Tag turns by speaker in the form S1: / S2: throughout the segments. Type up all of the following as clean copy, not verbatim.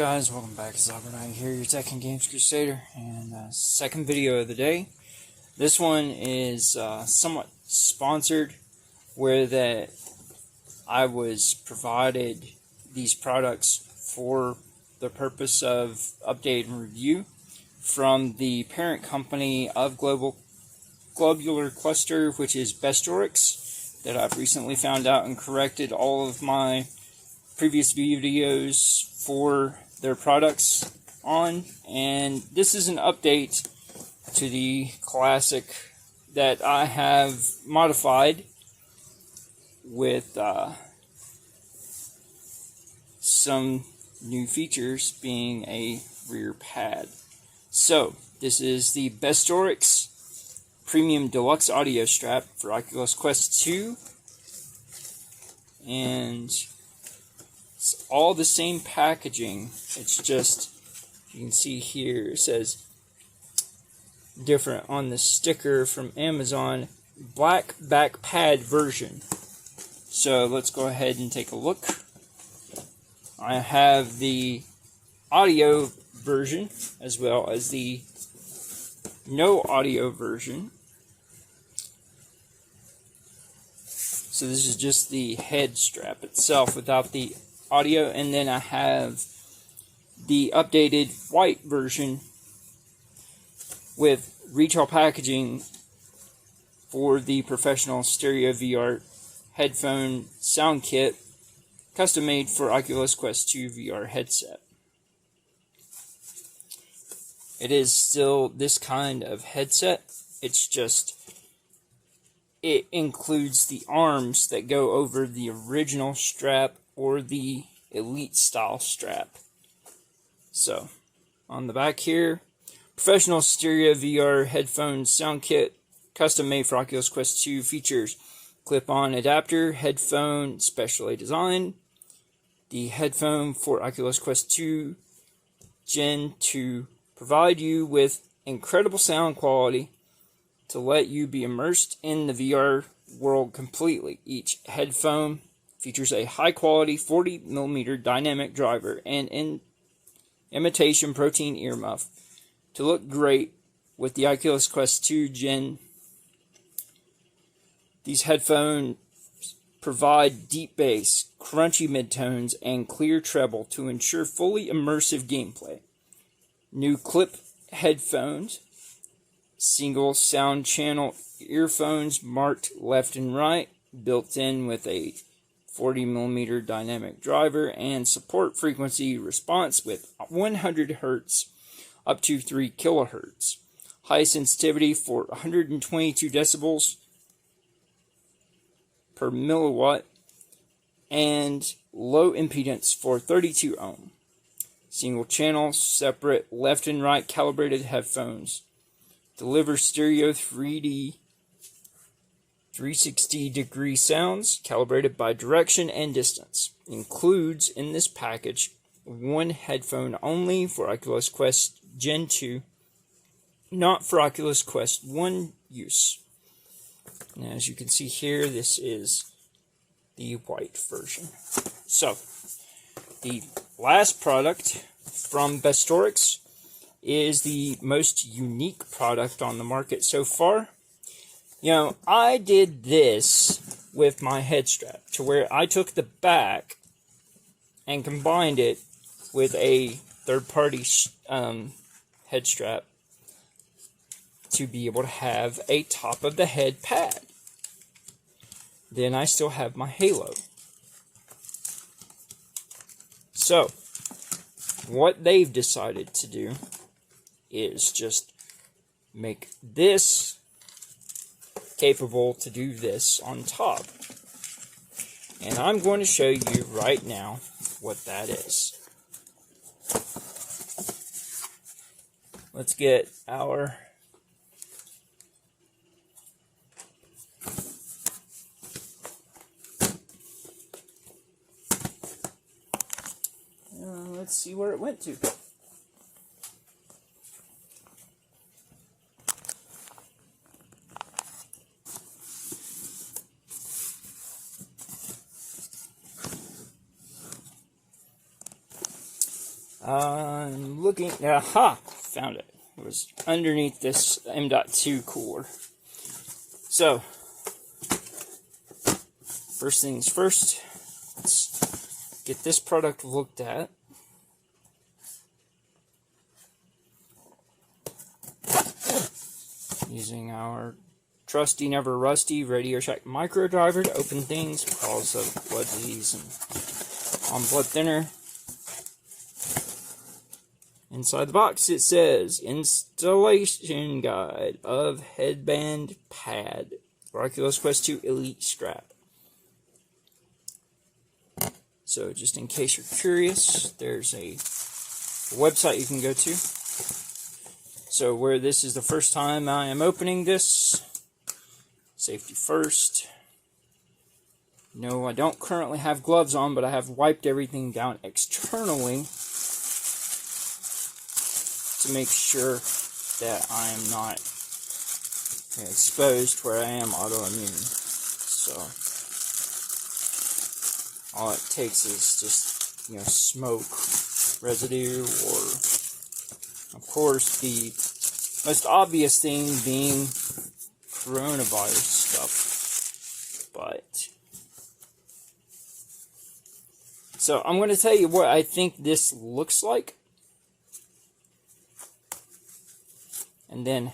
S1: guys? Welcome back. It's Albert here, your Tech and Games Crusader, and second video of the day. This one is somewhat sponsored, where that I was provided these products for the purpose of update and review from the parent company of Globular Cluster, which is BestorX, that I've recently found out and corrected all of my previous videos for their products on, and this is an update to the classic that I have modified with some new features, being a rear pad. So this is the BestorX Premium Deluxe Audio Strap for Oculus Quest 2, and it's all the same packaging. It's just, you can see here, it says different on the sticker from Amazon, black back pad version. So let's go ahead and take a look. I have the audio version as well as the no audio version. So this is just the head strap itself without the audio, and then I have the updated white version with retail packaging for the professional stereo VR headphone sound kit, custom made for Oculus Quest 2 VR headset. It is still this kind of headset, it's just it includes the arms that go over the original strap or the Elite style strap. So on the back here, professional stereo VR headphone sound kit, custom made for Oculus Quest 2, features clip-on adapter, headphone specially designed, the headphone for Oculus Quest 2 Gen 2, provide you with incredible sound quality to let you be immersed in the VR world completely. Each headphone features a high-quality 40mm dynamic driver and imitation protein earmuff to look great with the Oculus Quest 2 Gen. These headphones provide deep bass, crunchy midtones, and clear treble to ensure fully immersive gameplay. New clip headphones, single sound channel earphones marked left and right, built in with a 40mm dynamic driver, and support frequency response with 100 Hz up to 3 kHz. High sensitivity for 122 decibels per milliwatt, and low impedance for 32 ohm. Single channel, separate left and right calibrated headphones. Deliver stereo 3D 360-degree sounds calibrated by direction and distance. Includes in this package one headphone only for Oculus Quest Gen 2, not for Oculus Quest 1 use. Now, as you can see here, this is the white version. So, the last product from BestorX is the most unique product on the market so far. You know, I did this with my head strap, to where I took the back and combined it with a third-party head strap to be able to have a top-of-the-head pad. Then I still have my halo. So, what they've decided to do is just make this capable to do this on top. And I'm going to show you right now what that is. Let's get our let's see where it went to. I'm looking. Aha! Found it. It was underneath this M.2 cooler. So, first things first, let's get this product looked at. Using our trusty, never rusty Radio Shack micro driver to open things because of blood disease and on blood thinner. Inside the box it says installation guide of headband pad for Oculus Quest 2 Elite strap. So just in case you're curious, there's a website you can go to. So where this is the first time I am opening this, safety first. No, I don't currently have gloves on, but I have wiped everything down externally to make sure that I am not exposed where I am autoimmune. So all it takes is just, smoke residue, or of course the most obvious thing being coronavirus stuff. But so I'm going to tell you what I think this looks like, and then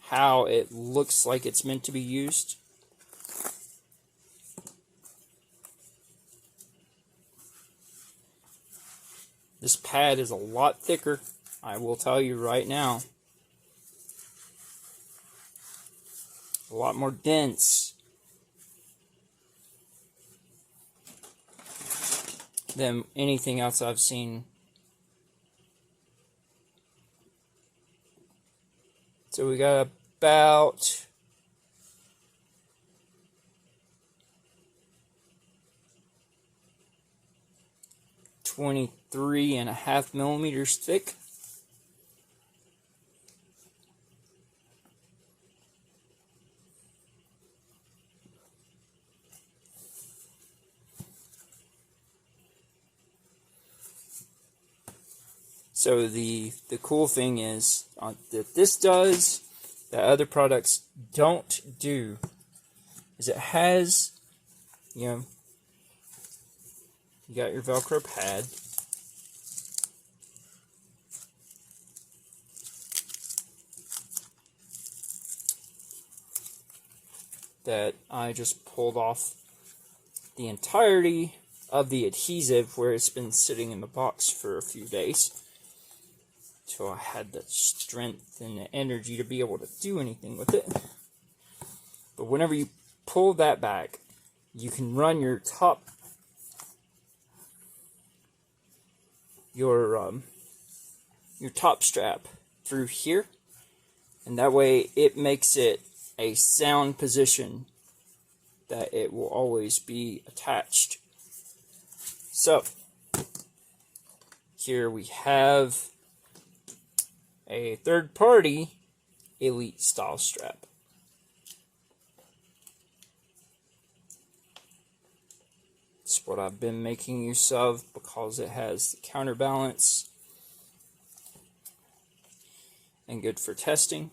S1: how it looks like it's meant to be used. This pad is a lot thicker, I will tell you right now. A lot more dense than anything else I've seen. So we got about 23.5 millimeters thick. So the cool thing is that this does, that other products don't do, is it has, you got your Velcro pad. That I just pulled off the entirety of the adhesive where it's been sitting in the box for a few days. So I had the strength and the energy to be able to do anything with it. But whenever you pull that back, you can run your top strap through here, and that way it makes it a sound position that it will always be attached. So here we have a third-party Elite style strap. It's what I've been making use of because it has the counterbalance and good for testing.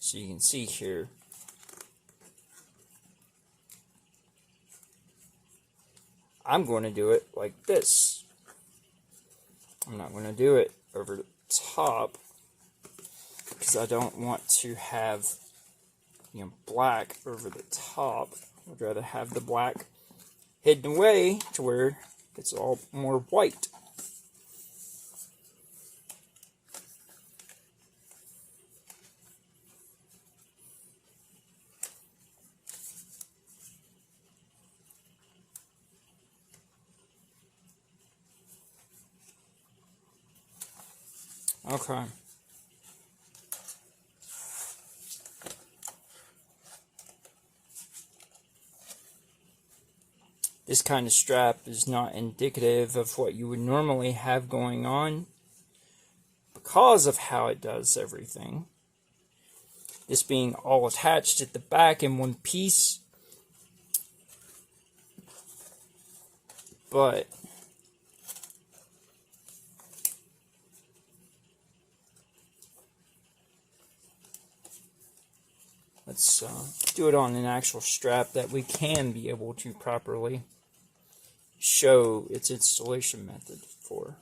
S1: So you can see here, I'm going to do it like this. I'm not going to do it over the top because I don't want to have, black over the top. I'd rather have the black hidden away to where it's all more white. Okay. This kind of strap is not indicative of what you would normally have going on because of how it does everything. This being all attached at the back in one piece, but let's do it on an actual strap that we can be able to properly show its installation method for.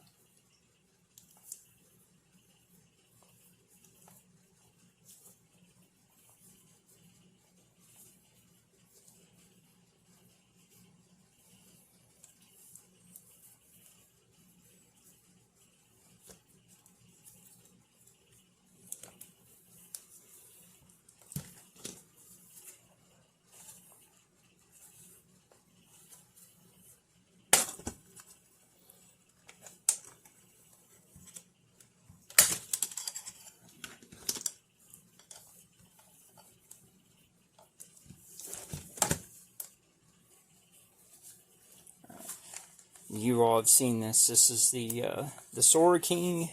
S1: You all have seen this. This is the Sora King,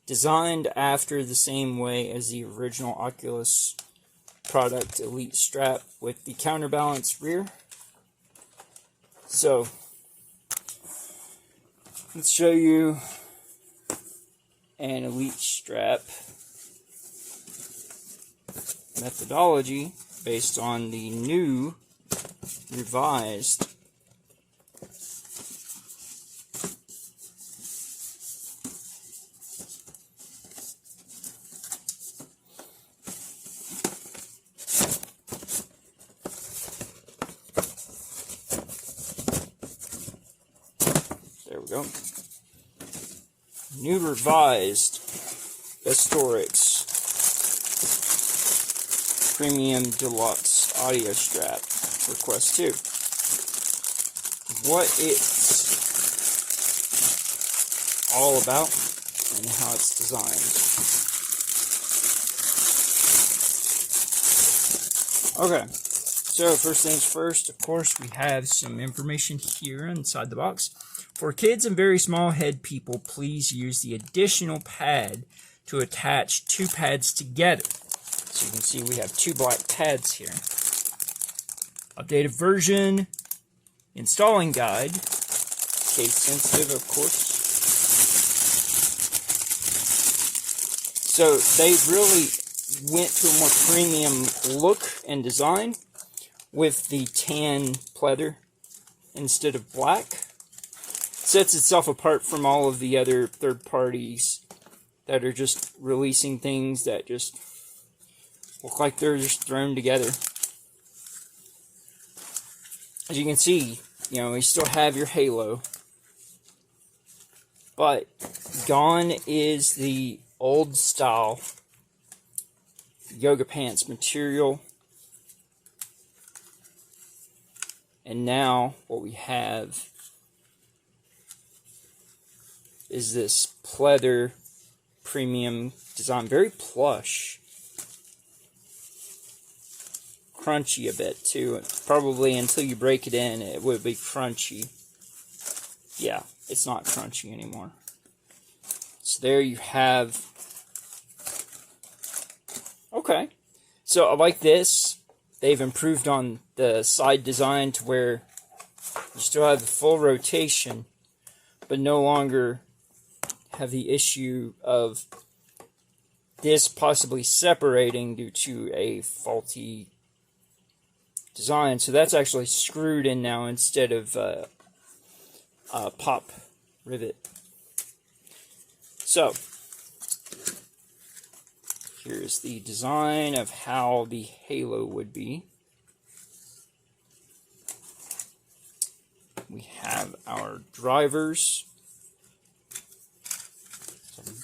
S1: designed after the same way as the original Oculus product Elite strap with the counterbalance rear. So let's show you an Elite strap methodology based on the new revised go. New revised BestorX Premium Deluxe audio strap for Quest 2. What it's all about and how it's designed. Okay, so first things first, of course, we have some information here inside the box. For kids and very small head people, please use the additional pad to attach two pads together. So you can see we have two black pads here. Updated version, installing guide, case sensitive of course. So they really went to a more premium look and design with the tan pleather instead of black. Sets itself apart from all of the other third parties that are just releasing things that just look like they're just thrown together. As you can see, you know, you still have your halo, but gone is the old style yoga pants material, and now what we have is this pleather premium design, very plush, crunchy a bit too. Probably until you break it in, it would be crunchy. Yeah, it's not crunchy anymore. So there you have. Okay, so I like this. They've improved on the side design to where you still have the full rotation, but no longer have the issue of this possibly separating due to a faulty design. So that's actually screwed in now instead of a pop rivet. So here's the design of how the halo would be. We have our drivers.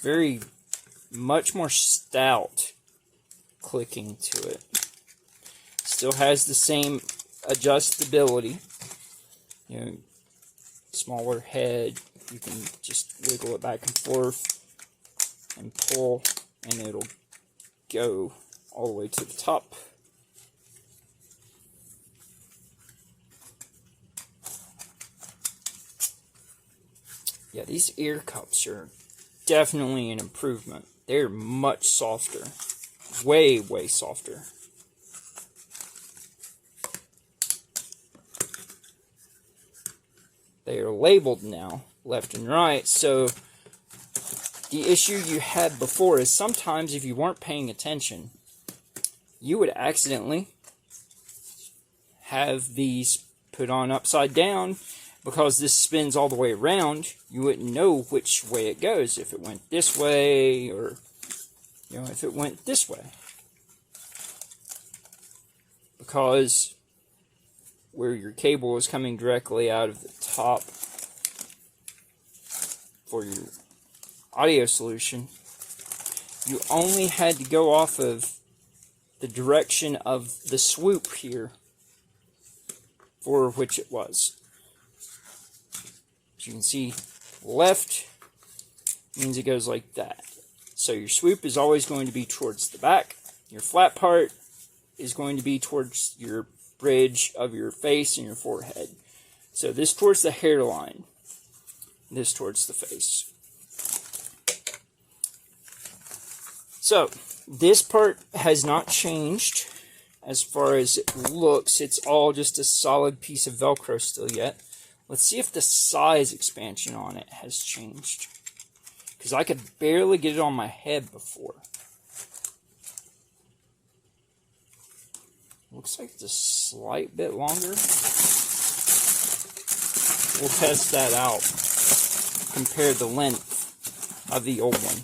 S1: Very much more stout clicking to it. Still has the same adjustability. You know, smaller head, you can just wiggle it back and forth and pull, and it'll go all the way to the top. Yeah, these ear cups are definitely an improvement. They're much softer. Way, way softer. They are labeled now, left and right. So the issue you had before is sometimes if you weren't paying attention, you would accidentally have these put on upside down. Because this spins all the way around, you wouldn't know which way it goes. If it went this way, or if it went this way. Because where your cable is coming directly out of the top for your audio solution, you only had to go off of the direction of the swoop here for which it was. As you can see, left means it goes like that. So your swoop is always going to be towards the back. Your flat part is going to be towards your bridge of your face and your forehead. So this towards the hairline, this towards the face. So this part has not changed as far as it looks. It's all just a solid piece of Velcro still yet. Let's see if the size expansion on it has changed. Because I could barely get it on my head before. Looks like it's a slight bit longer. We'll test that out. Compare the length of the old one.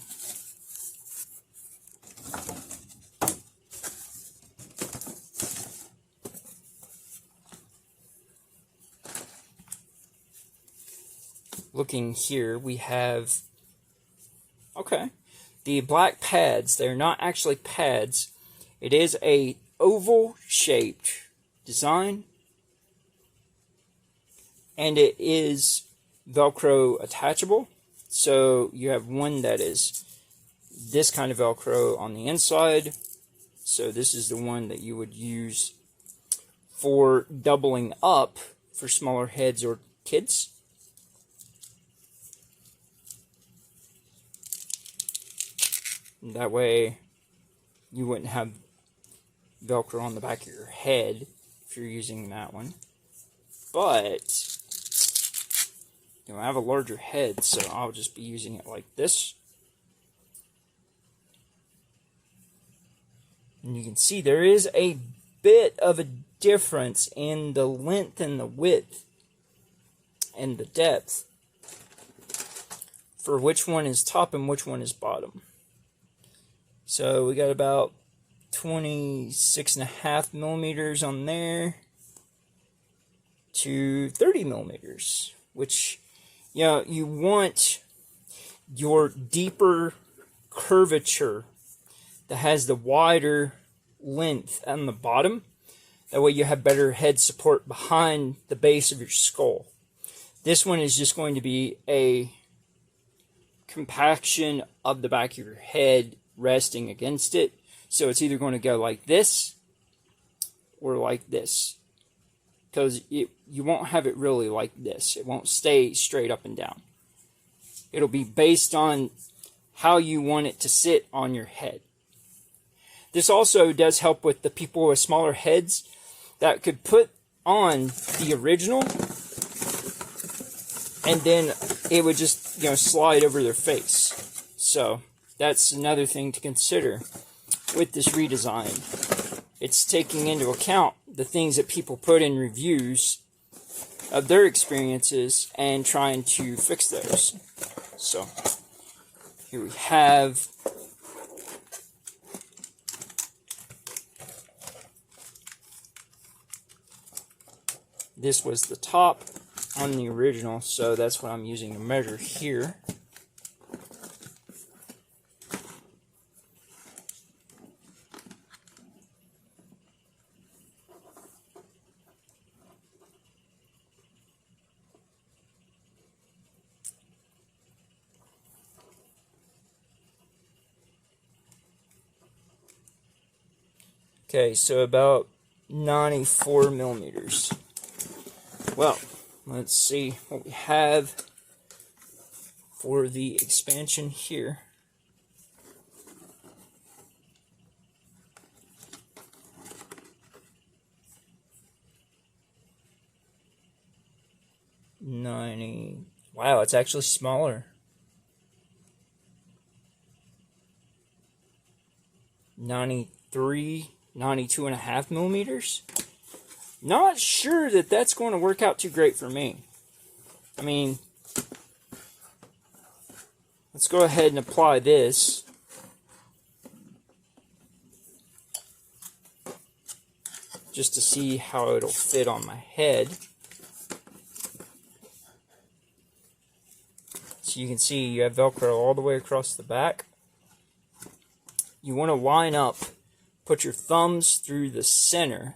S1: Looking here, we have, the black pads. They're not actually pads. It is a oval shaped design, and it is Velcro attachable. So you have one that is this kind of Velcro on the inside. So this is the one that you would use for doubling up for smaller heads or kids. And that way you wouldn't have Velcro on the back of your head if you're using that one. But I have a larger head, so I'll just be using it like this. And you can see there is a bit of a difference in the length and the width and the depth for which one is top and which one is bottom. So we got about 26.5 millimeters on there to 30 millimeters, which, you want your deeper curvature that has the wider length on the bottom. That way you have better head support behind the base of your skull. This one is just going to be a compaction of the back of your head resting against it. So it's either going to go like this or like this. Because you won't have it really like this. It won't stay straight up and down. It'll be based on how you want it to sit on your head. This also does help with the people with smaller heads that could put on the original and then it would just, slide over their face. So that's another thing to consider with this redesign. It's taking into account the things that people put in reviews of their experiences and trying to fix those. So here we have this was the top on the original, so that's what I'm using to measure here. Okay, so about 94 millimeters. Well, let's see what we have for the expansion here. 90. Wow, it's actually smaller. 93, 92.5 millimeters. Not sure that that's going to work out too great for me. I mean, let's go ahead and apply this. Just to see how it'll fit on my head. So you can see you have Velcro all the way across the back. You want to line up, put your thumbs through the center,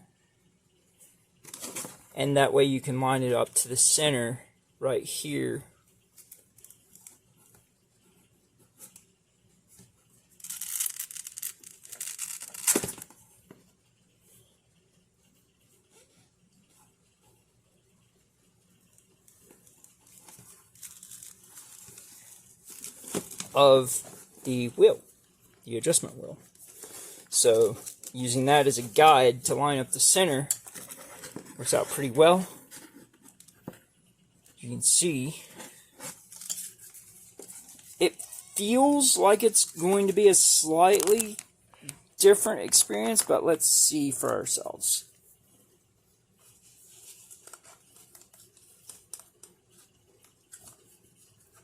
S1: and that way you can line it up to the center right here. Of the wheel, the adjustment wheel. So using that as a guide to line up the center works out pretty well. You can see it feels like it's going to be a slightly different experience, but let's see for ourselves.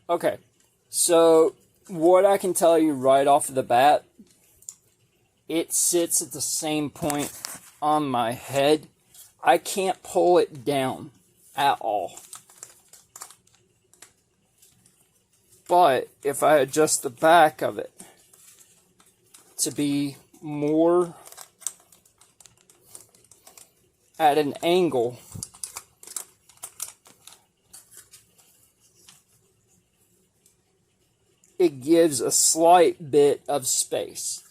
S1: Okay, so what I can tell you right off of the bat, it sits at the same point on my head. I can't pull it down at all. But if I adjust the back of it to be more at an angle, it gives a slight bit of space,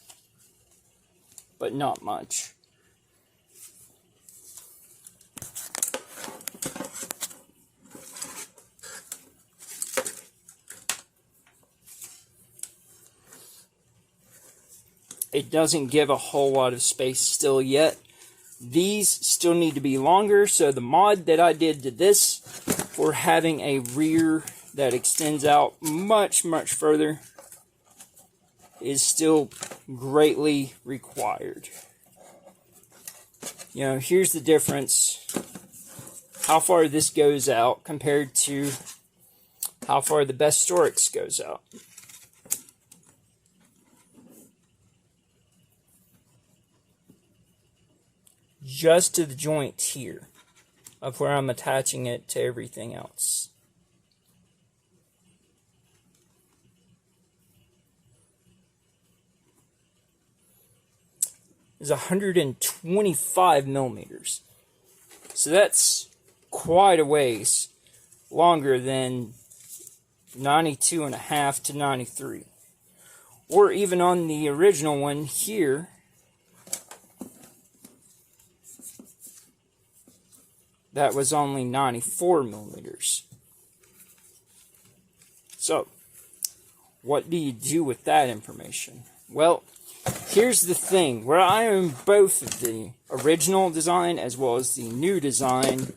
S1: but not much. It doesn't give a whole lot of space still yet. These still need to be longer, so the mod that I did to this for having a rear that extends out much further is still greatly required. You know, here's the difference. How far this goes out compared to how far the BestorX goes out. Just to the joint here of where I'm attaching it to everything else. Is 125 millimeters. So that's quite a ways longer than 92.5 to 93. Or even on the original one here, that was only 94 millimeters. So, what do you do with that information? Well, here's the thing. Where I own both the original design as well as the new design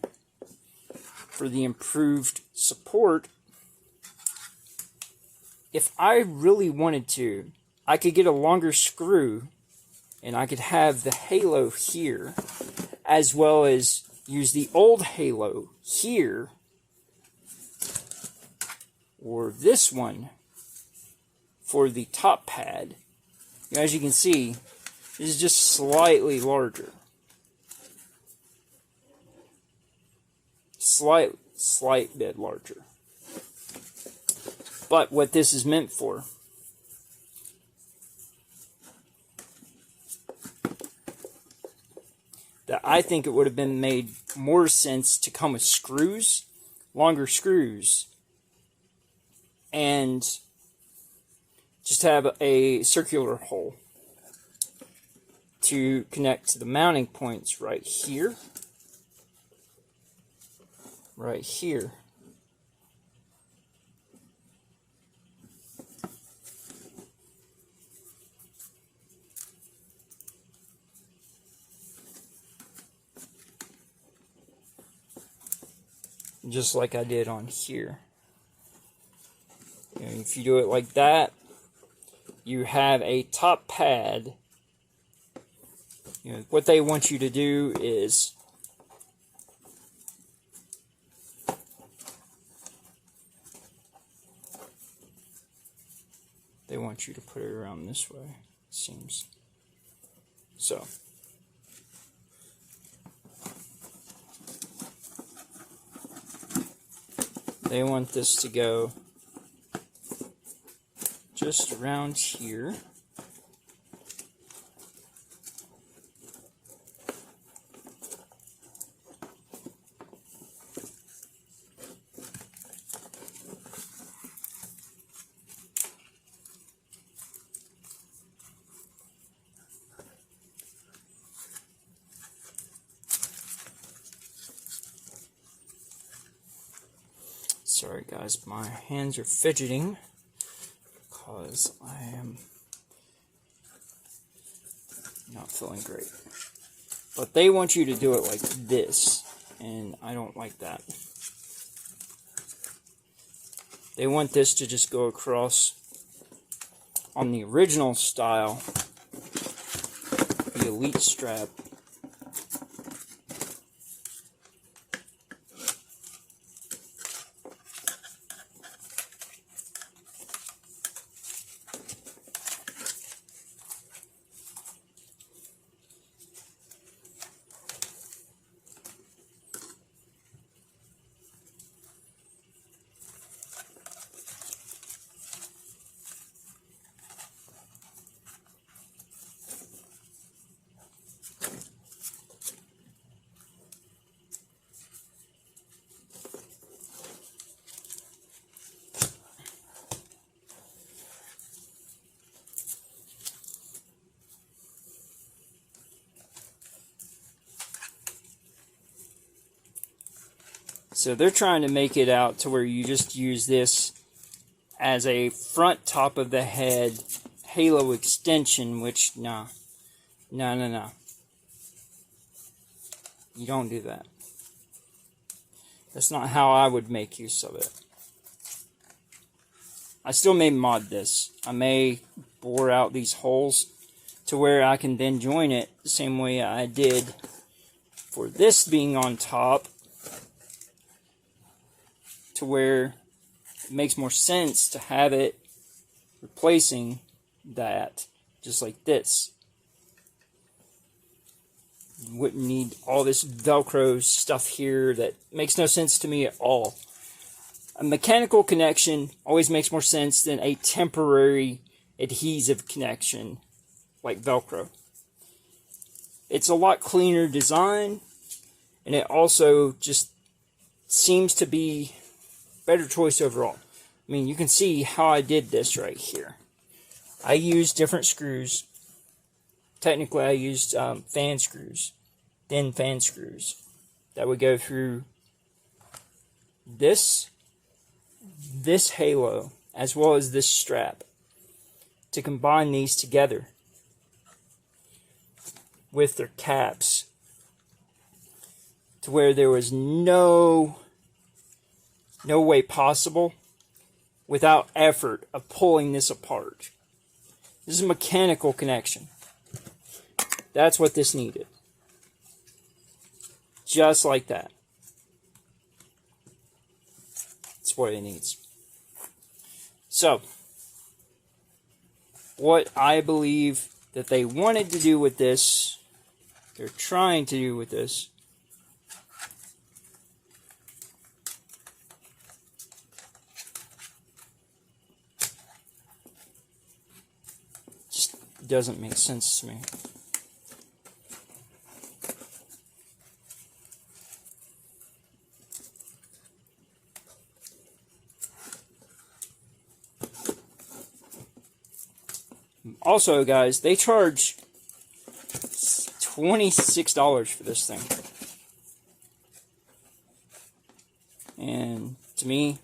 S1: for the improved support, if I really wanted to, I could get a longer screw and I could have the halo here as well as use the old halo here or this one for the top pad. As you can see, this is just slightly larger. Slight bit larger. But what this is meant for, that I think it would have been made more sense to come with screws, longer screws, and just have a circular hole to connect to the mounting points right here, right here. just like I did on here. And if you do it like that, you have a top pad. What they want you to do is they want you to put it around this way, it seems. So they want this to go just around here. Sorry guys, my hands are fidgeting because I am not feeling great. But they want you to do it like this, and I don't like that. They want this to just go across on the original style, the Elite strap. So they're trying to make it out to where you just use this as a front top of the head halo extension, which, no. You don't do that. That's not how I would make use of it. I still may mod this. I may bore out these holes to where I can then join it the same way I did for this being on top, to where it makes more sense to have it replacing that, just like this. You wouldn't need all this Velcro stuff here that makes no sense to me at all. A mechanical connection always makes more sense than a temporary adhesive connection like Velcro. It's a lot cleaner design, and it also just seems to be better choice overall. I mean, you can see how I did this right here. I used different screws. Technically, I used fan screws, thin fan screws that would go through this halo as well as this strap to combine these together with their caps to where there was no way possible without effort of pulling this apart. This is a mechanical connection. That's what this needed. Just like that. That's what it needs. So, what I believe that they wanted to do with this, they're trying to do with this, just doesn't make sense to me. Also, guys, they charge $26 for this thing. And to me,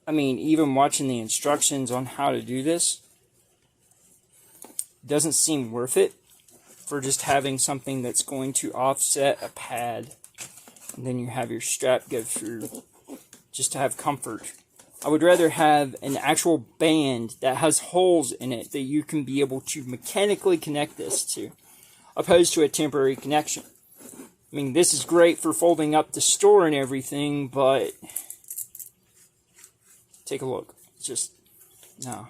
S1: I mean, even watching the instructions on how to do this doesn't seem worth it for just having something that's going to offset a pad and then you have your strap go through just to have comfort. I would rather have an actual band that has holes in it that you can be able to mechanically connect this to, opposed to a temporary connection. I mean, this is great for folding up the store and everything, but take a look. It's just, no.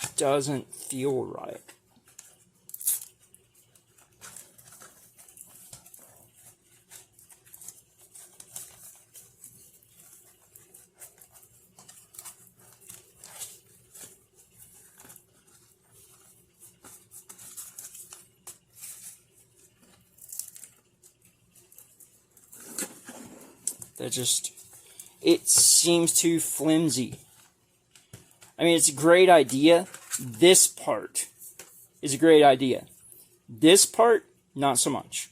S1: It doesn't feel right. It seems too flimsy. I mean, it's a great idea. This part is a great idea. This part, not so much.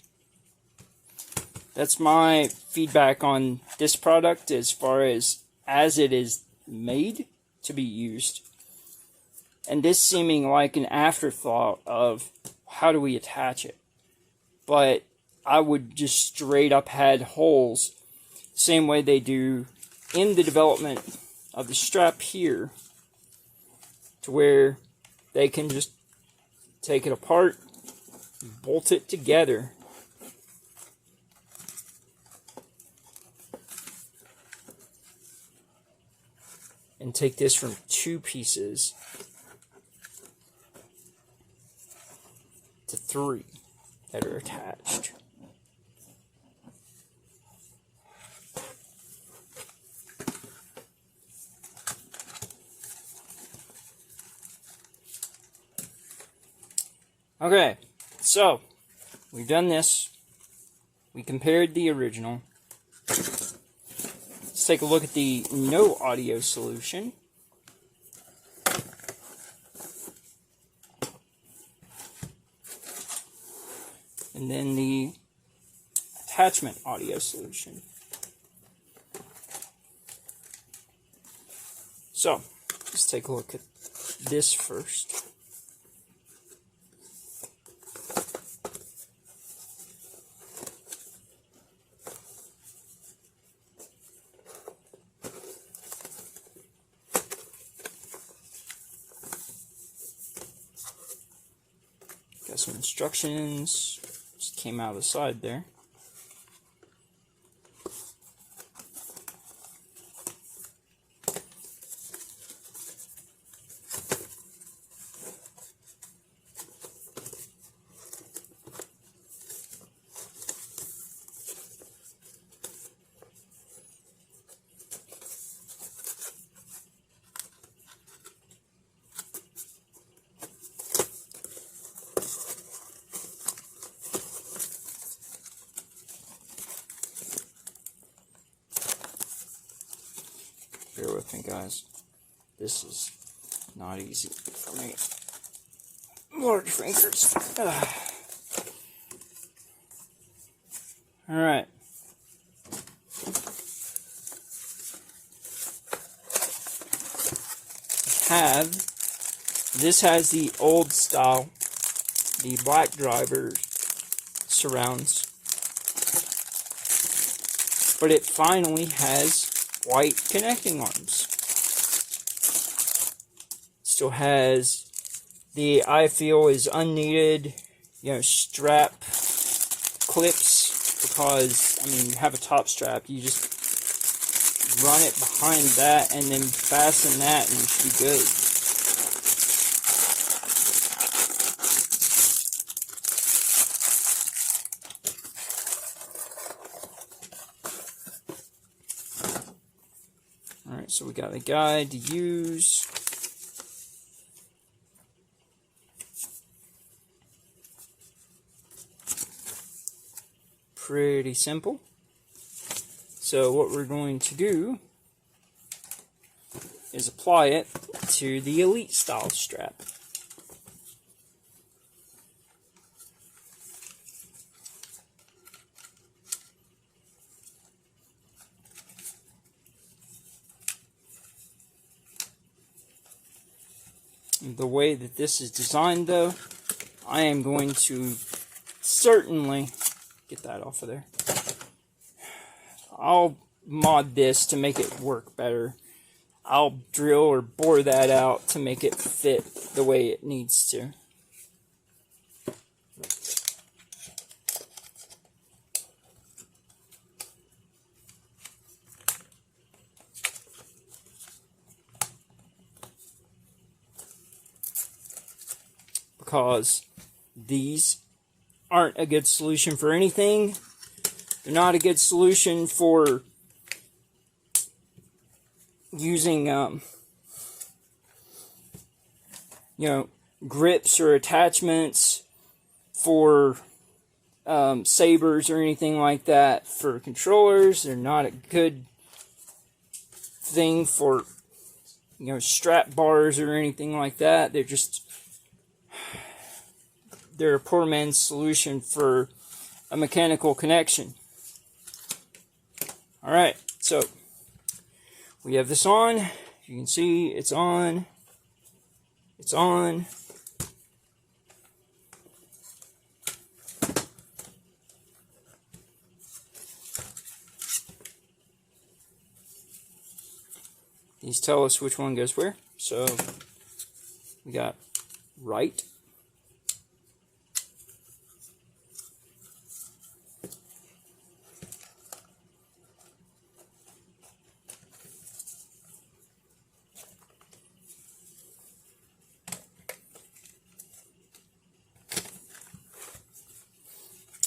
S1: That's my feedback on this product as far as it is made to be used. And this seeming like an afterthought of how do we attach it. But I would just straight up had holes, same way they do in the development of the strap here, to where they can just take it apart, bolt it together, and take this from 2 pieces to 3 that are attached. Okay, so we've done this. We compared the original. Let's take a look at the no audio solution. And then the attachment audio solution. So, let's take a look at this first. Got some instructions, just came out of the side there. Bear with me, guys. This is not easy for me. Large fingers. Alright. This has the old style, the black driver surrounds, but it finally has white connecting arms. Still has the, I feel, is unneeded, strap clips, because, I mean, you have a top strap, you just run it behind that and then fasten that and you should be good. Alright, so we got a guide to use. Pretty simple. So what we're going to do is apply it to the Elite style strap. The way that this is designed, though, I am going to certainly get that off of there. I'll mod this to make it work better. I'll drill or bore that out to make it fit the way it needs to. Because these aren't a good solution for anything. They're not a good solution for using, grips or attachments for sabers or anything like that. For controllers, they're not a good thing for, strap bars or anything like that. They're a poor man's solution for a mechanical connection. Alright, so we have this on. You can see it's on. It's on. These tell us which one goes where. So we got right.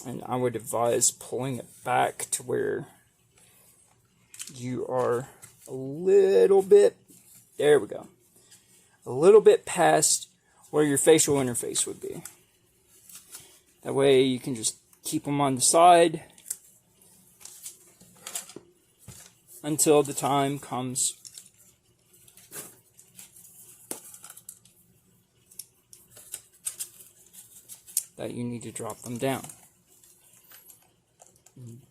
S1: And I would advise pulling it back to where you are a little bit, there we go, a little bit past where your facial interface would be. That way you can just keep them on the side until the time comes that you need to drop them down.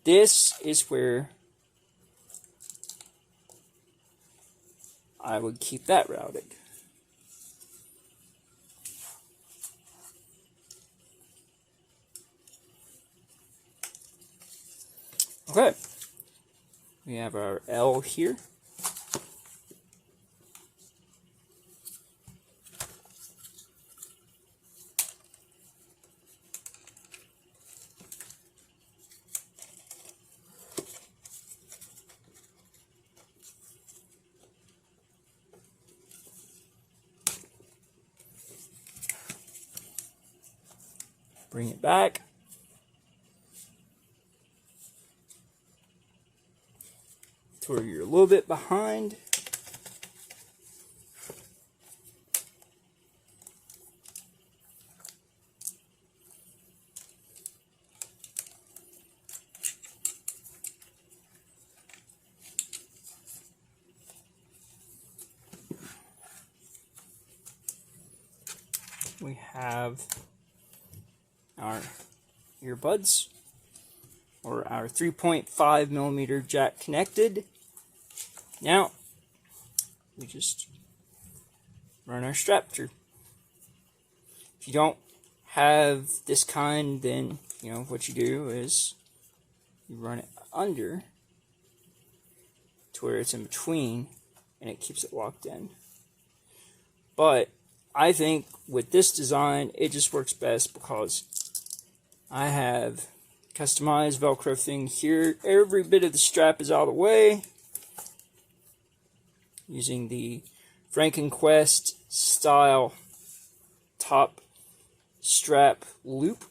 S1: This is where I would keep that routed. Okay, we have our L here. Bring it back. To where you're a little bit behind. We have our earbuds, or our 3.5mm jack connected. Now, we just run our strap through. If you don't have this kind, then, what you do is you run it under to where it's in between, and it keeps it locked in. But I think with this design, it just works best because I have customized Velcro thing here. Every bit of the strap is out of the way. Using the Frankenquest style top strap loop.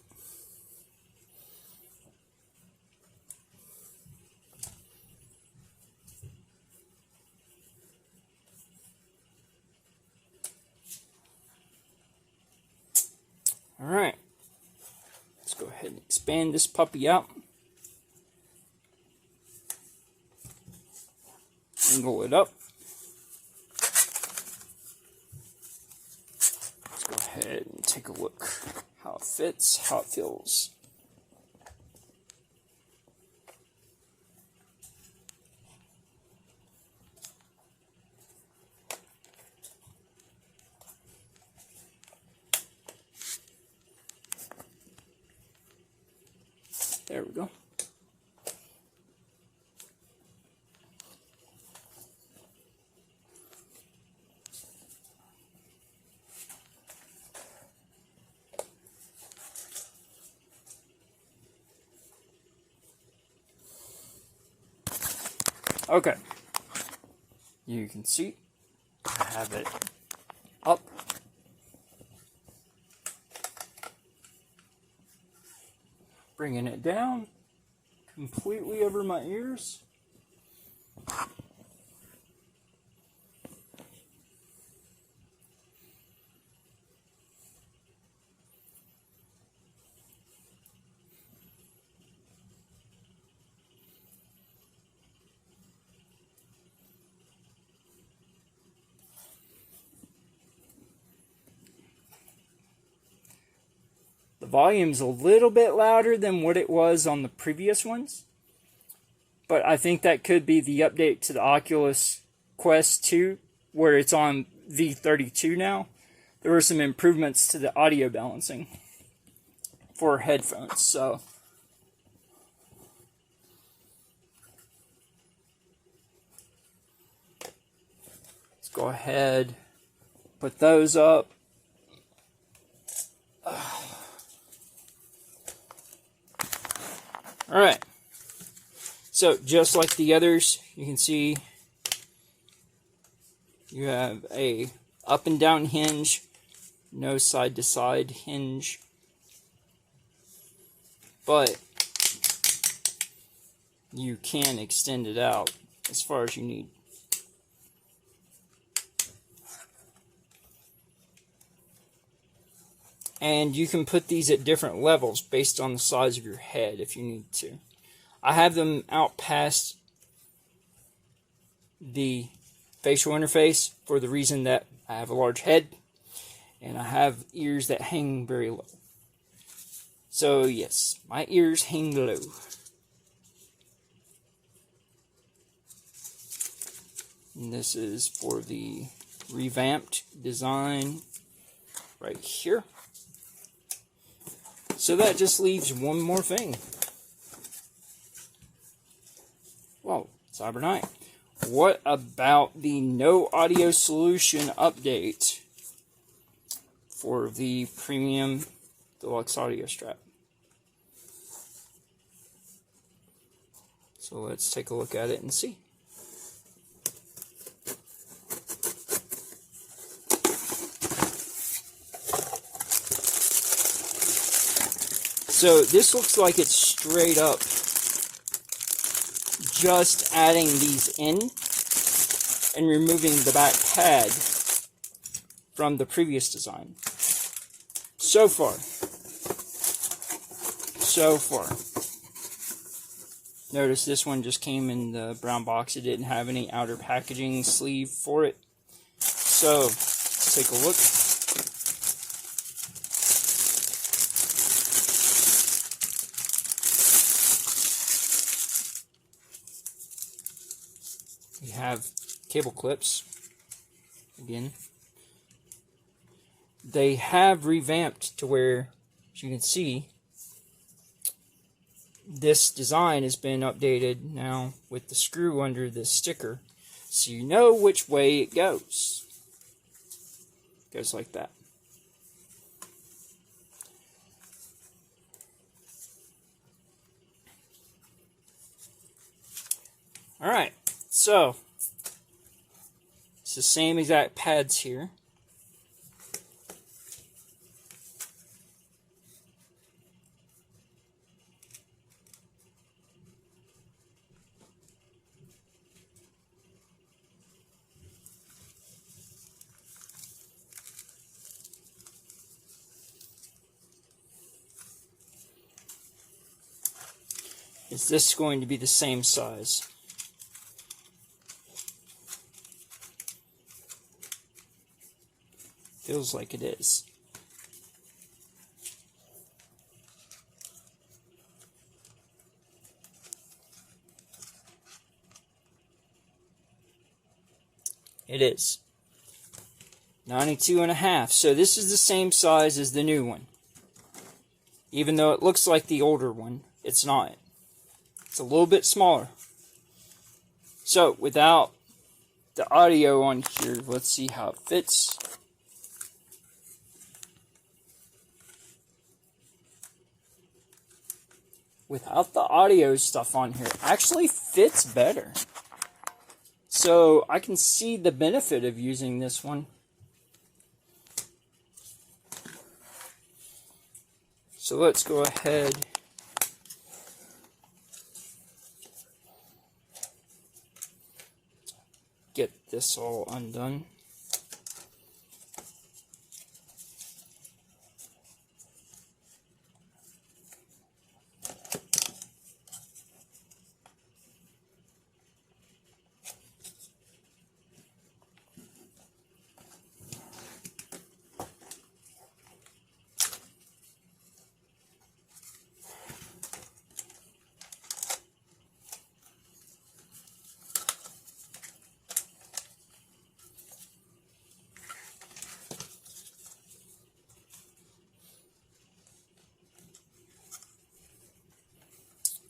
S1: Alright. Let's go ahead and expand this puppy out. Angle it up. Let's go ahead and take a look how it fits, how it feels. There we Okay. You can see I have it up. Bringing it down completely over my ears. The volume's a little bit louder than what it was on the previous ones, but I think that could be the update to the Oculus Quest 2, where it's on V32 now. There were some improvements to the audio balancing for headphones, so let's go ahead, put those up. Alright, so just like the others, you can see you have a up and down hinge, no side to side hinge, but you can extend it out as far as you need. And you can put these at different levels based on the size of your head if you need to. I have them out past the facial interface for the reason that I have a large head and I have ears that hang very low. So yes, my ears hang low. And this is for the revamped design right here. So that just leaves one more thing. Whoa, Cyber9. What about the no audio solution update for the premium Deluxe audio strap? So let's take a look at it and see. So this looks like it's straight up just adding these in and removing the back pad from the previous design. So far. Notice this one just came in the brown box. It didn't have any outer packaging sleeve for it. So let's take a look. We have cable clips, again. They have revamped to where, as you can see, this design has been updated now with the screw under the sticker, so you know which way it goes. It goes like that. Alright. So, it's the same exact pads here. Is this going to be the same size? Feels like it is. It is. 92.5. So this is the same size as the new one. Even though it looks like the older one, it's not. It's a little bit smaller. So without the audio on here, let's see how it fits. Without the audio stuff on here, it actually fits better. So I can see the benefit of using this one. So let's go ahead get this all undone.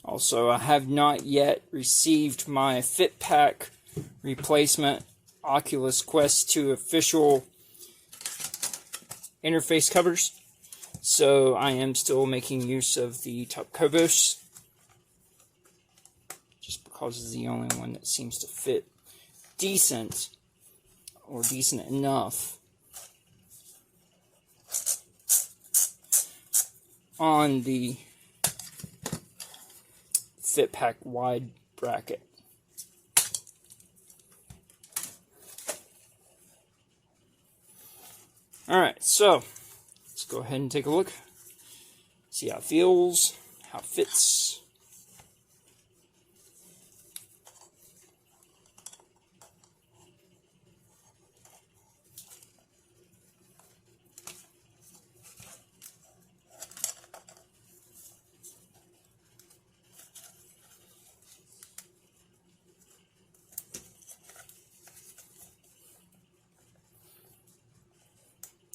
S1: Also, I have not yet received my Fit Pack replacement Oculus Quest 2 official interface covers. So I am still making use of the Top Cobos, just because it's the only one that seems to fit decent, or decent enough, on the Fit Pack wide bracket. Alright, so let's go ahead and take a look, see how it feels, how it fits.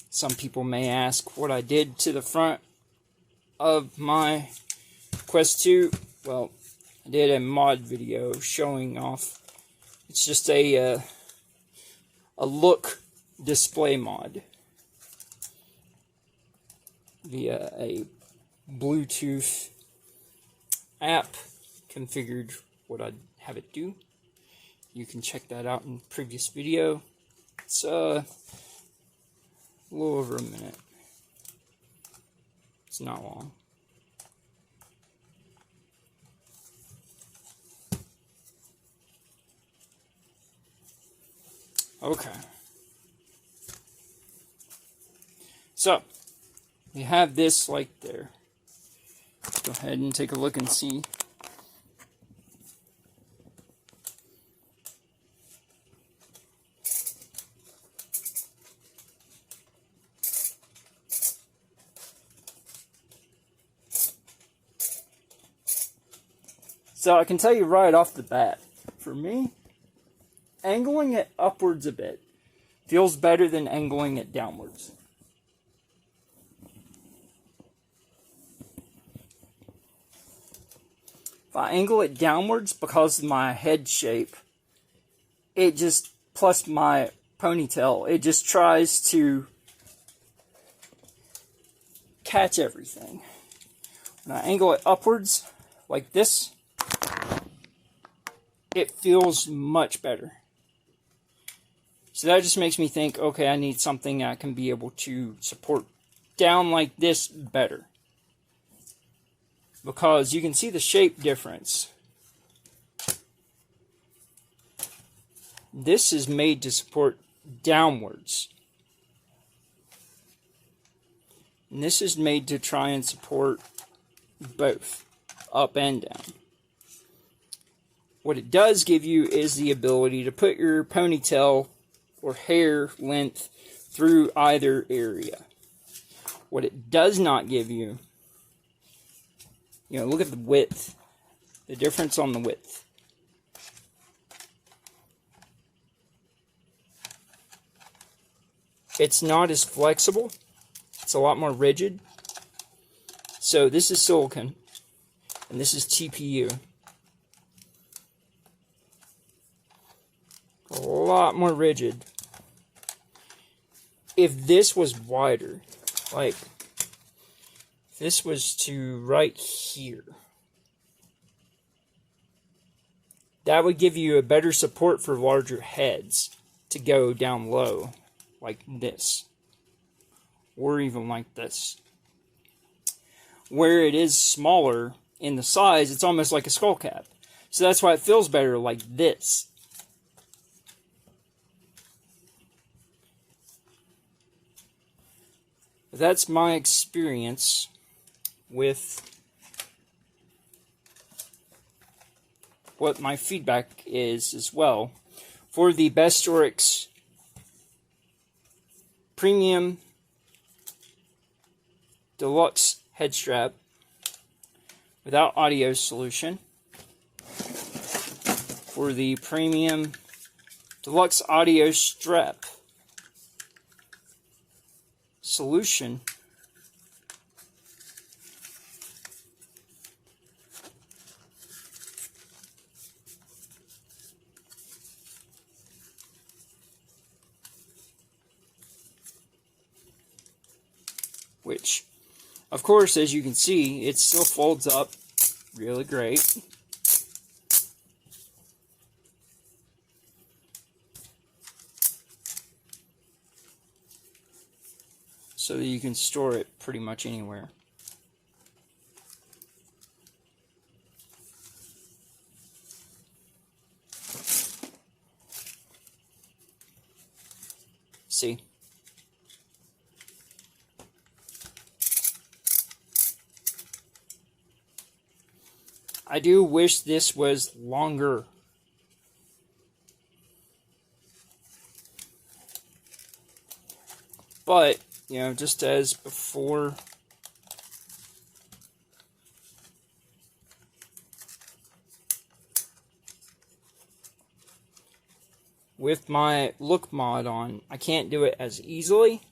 S1: Some people may ask what I did to the front of my Quest 2. Well, I did a mod video showing off. It's just a look display mod via a Bluetooth app configured what I'd have it do. You can check that out in the previous video. It's a little over a minute. It's not long. Okay. So, we have this light there. Let's go ahead and take a look and see. So I can tell you right off the bat, for me, angling it upwards a bit feels better than angling it downwards. If I angle it downwards, because of my head shape, it just, plus my ponytail, it just tries to catch everything. When I angle it upwards, like this, it feels much better. So that just makes me think, okay, I need something I can be able to support down like this better. Because you can see the shape difference. This is made to support downwards. And this is made to try and support both, up and down. What it does give you is the ability to put your ponytail or hair length through either area. What it does not give you, look at the width, the difference on the width. It's not as flexible. It's a lot more rigid. So this is silicone, and this is TPU. A lot more rigid. If this was wider, like if this was to right here, that would give you a better support for larger heads to go down low, like this, or even like this. Where it is smaller in the size, it's almost like a skull cap. So that's why it feels better like this. That's my experience with what my feedback is as well for the BestorX Premium Deluxe head strap without audio solution, for the Premium Deluxe audio strap solution, which, of course, as you can see, it still folds up really great. So that you can store it pretty much anywhere. See? I do wish this was longer. But, you know, just as before, with my look mod on, I can't do it as easily.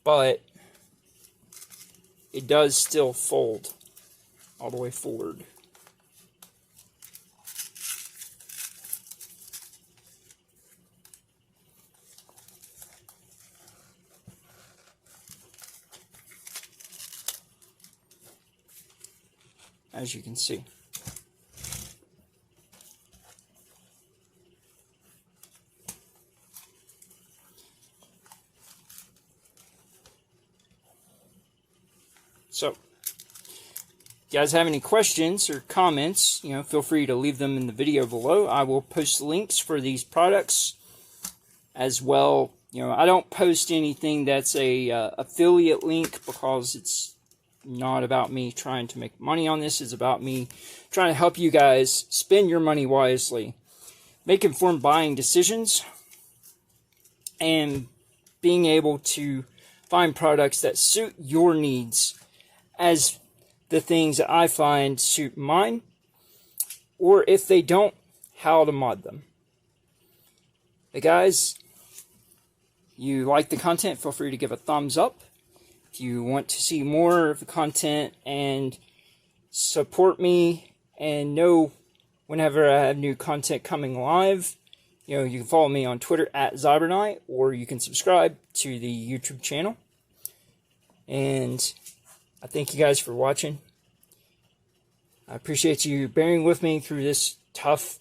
S1: But it does still fold all the way forward. As you can see. So, if you guys have any questions or comments, you know, feel free to leave them in the video below. I will post links for these products as well. You know, I don't post anything that's a affiliate link because it's not about me trying to make money on this. It's about me trying to help you guys spend your money wisely, make informed buying decisions, and being able to find products that suit your needs as the things that I find suit mine, or if they don't, how to mod them. But guys, you like the content, feel free to give a thumbs up. If you want to see more of the content and support me and know whenever I have new content coming live, you know, you can follow me on Twitter at Zybernite, or you can subscribe to the YouTube channel. And I thank you guys for watching. I appreciate you bearing with me through this tough,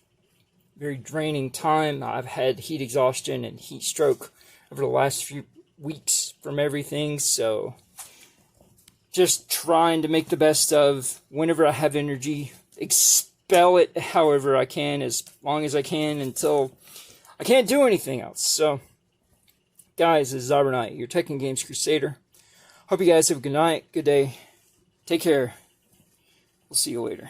S1: very draining time. I've had heat exhaustion and heat stroke over the last few weeks from everything, so just trying to make the best of whenever I have energy, expel it however I can, as long as I can, until I can't do anything else. So, guys, this is Zybernite, your Tech and Games Crusader. Hope you guys have a good night, good day. Take care. We'll see you later.